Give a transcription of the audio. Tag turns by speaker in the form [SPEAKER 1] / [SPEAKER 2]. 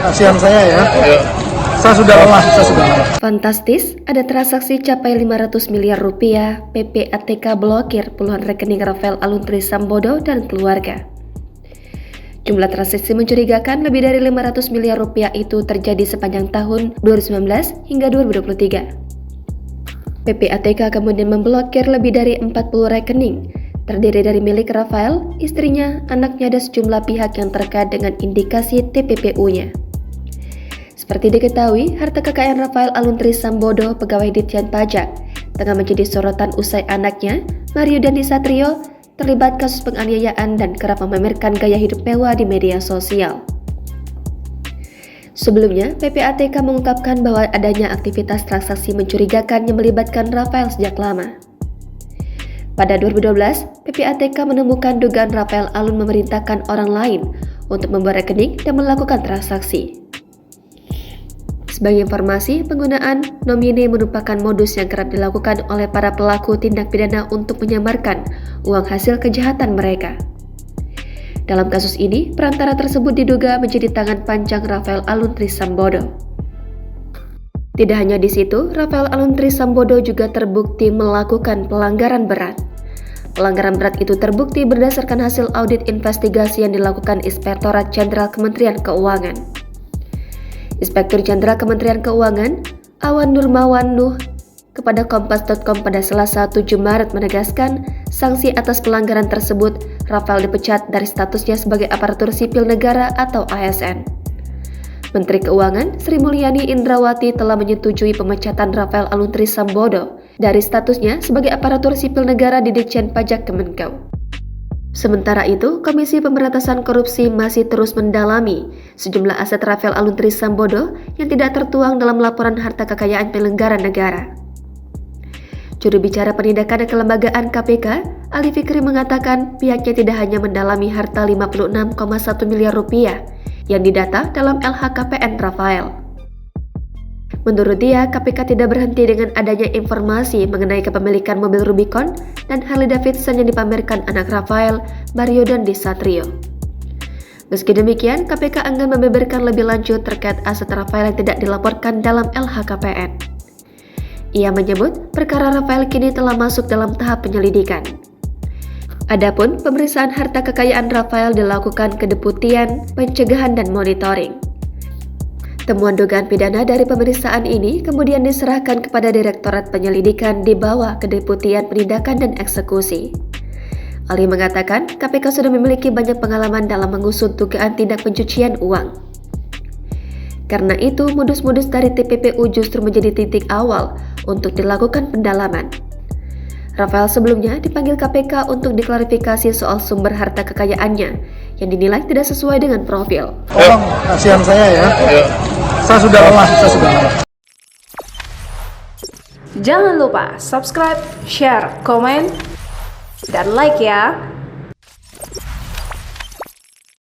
[SPEAKER 1] kasihan saya ya. Saya sudah lelah.
[SPEAKER 2] Fantastis, ada transaksi capai 500 miliar rupiah, PPATK blokir puluhan rekening Rafael Aluntri Sambodo dan keluarga. Jumlah transaksi mencurigakan lebih dari 500 miliar rupiah itu terjadi sepanjang tahun 2019 hingga 2023. PPATK kemudian memblokir lebih dari 40 rekening, terdiri dari milik Rafael, istrinya, anaknya, dan sejumlah pihak yang terkait dengan indikasi TPPU-nya. Seperti diketahui, harta kekayaan Rafael Aluntri Sambodo, pegawai Ditjen Pajak, tengah menjadi sorotan usai anaknya, Mario Dandisatrio, terlibat kasus penganiayaan dan kerap memamerkan gaya hidup mewah di media sosial. Sebelumnya, PPATK mengungkapkan bahwa adanya aktivitas transaksi mencurigakan yang melibatkan Rafael sejak lama. Pada 2012, PPATK menemukan dugaan Rafael Alun memerintahkan orang lain untuk membuat rekening dan melakukan transaksi. Sebagai informasi, penggunaan nomine merupakan modus yang kerap dilakukan oleh para pelaku tindak pidana untuk menyamarkan uang hasil kejahatan mereka. Dalam kasus ini, perantara tersebut diduga menjadi tangan panjang Rafael Aluntri Sambodo. Tidak hanya di situ, Rafael Aluntri Sambodo juga terbukti melakukan pelanggaran berat. Pelanggaran berat itu terbukti berdasarkan hasil audit investigasi yang dilakukan Inspektorat Jenderal Kementerian Keuangan. Inspektur Jenderal Kementerian Keuangan, Awan Nurmawan Nuh, kepada Kompas.com pada Selasa 7 Maret menegaskan sanksi atas pelanggaran tersebut, Rafael dipecat dari statusnya sebagai aparatur sipil negara atau ASN. Menteri Keuangan Sri Mulyani Indrawati telah menyetujui pemecatan Rafael Aluntri Sambodo dari statusnya sebagai aparatur sipil negara di Ditjen Pajak Kemenkeu. Sementara itu, Komisi Pemberantasan Korupsi masih terus mendalami sejumlah aset Rafael Aluntri Sambodo yang tidak tertuang dalam laporan harta kekayaan penyelenggara negara. Juru bicara Penindakan dan Kelembagaan KPK, Ali Fikri mengatakan pihaknya tidak hanya mendalami harta 56,1 miliar rupiah yang didata dalam LHKPN Rafael. Menurut dia, KPK tidak berhenti dengan adanya informasi mengenai kepemilikan mobil Rubicon dan Harley Davidson yang dipamerkan anak Rafael, Mario Dandisatrio. Meski demikian, KPK enggan membeberkan lebih lanjut terkait aset Rafael yang tidak dilaporkan dalam LHKPN. Ia menyebut perkara Rafael kini telah masuk dalam tahap penyelidikan. Adapun pemeriksaan harta kekayaan Rafael dilakukan Kedeputian Pencegahan dan Monitoring. Temuan dugaan pidana dari pemeriksaan ini kemudian diserahkan kepada Direktorat Penyelidikan di bawah Kedeputian Penindakan dan Eksekusi. Ali mengatakan KPK sudah memiliki banyak pengalaman dalam mengusut dugaan tindak pencucian uang. Karena itu, modus-modus dari TPPU justru menjadi titik awal untuk dilakukan pendalaman. Rafael sebelumnya dipanggil KPK untuk diklarifikasi soal sumber harta kekayaannya yang dinilai tidak sesuai dengan profil.
[SPEAKER 1] Tolong, kasihan saya ya. Saya sudah lelah.
[SPEAKER 3] Jangan lupa subscribe, share, komen, dan like ya.